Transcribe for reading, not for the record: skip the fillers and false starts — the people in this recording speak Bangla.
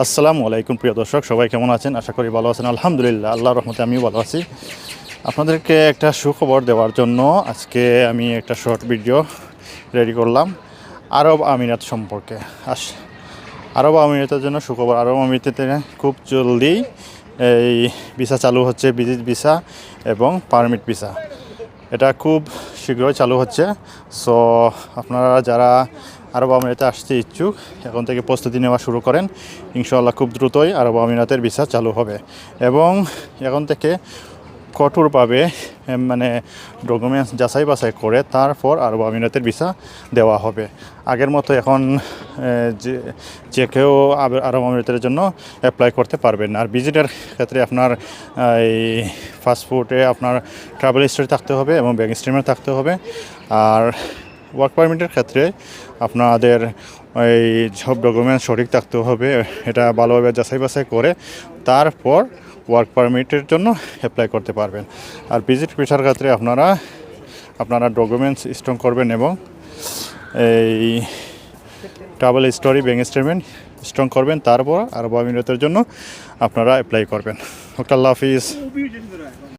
আসসালামু আলাইকুম প্রিয় দর্শক, সবাই কেমন আছেন? আশা করি ভালো আছেন। আলহামদুলিল্লাহ, আল্লাহর রহমতে আমিও ভালো আছি। আপনাদেরকে একটা সুখবর দেওয়ার জন্য আজকে আমি একটা শর্ট ভিডিও রেডি করলাম আরব আমিরাত সম্পর্কে। আরব আমিরাতের জন্য সুখবর, আরব আমিরাতে খুব জলদি এই ভিসা চালু হচ্ছে, ভিজিট ভিসা এবং পারমিট ভিসা। এটা খুব শীঘ্রই চালু হচ্ছে। সো আপনারা যারা আরব আমিরাতে আসতে ইচ্ছুক, এখন থেকে প্রস্তুতি নেওয়া শুরু করেন। ইনশাআল্লাহ খুব দ্রুতই আরব আমিরাতের ভিসা চালু হবে এবং এখন থেকে কঠোরভাবে মানে ডকুমেন্টস যাচাই বাছাই করে তারপর আরব আমিরাতের ভিসা দেওয়া হবে। আগের মতো এখন যে কেউ আরব আমিরাতের জন্য অ্যাপ্লাই করতে পারবেন না। আর ভিজিটের ক্ষেত্রে আপনার এই পাসপোর্টে আপনার ট্রাভেল হিস্ট্রি থাকতে হবে এবং ব্যাংক স্টেটমেন্ট থাকতে হবে। আর ওয়ার্ক পারমিটের ক্ষেত্রে আপনাদের এই সব ডকুমেন্টস সঠিক থাকতে হবে। এটা ভালোভাবে যাচাই বাছাই করে তারপর ওয়ার্ক পারমিটের জন্য অ্যাপ্লাই করতে পারবেন। আর ভিজিট ভিসার ক্ষেত্রে আপনারা ডকুমেন্টস স্ট্রং করবেন এবং এই travel history bank statement strong করবেন, তারপর আরব আমিরাতের জন্য আপনারা অ্যাপ্লাই করবেন। ওকে, আল্লাহ হাফিজ।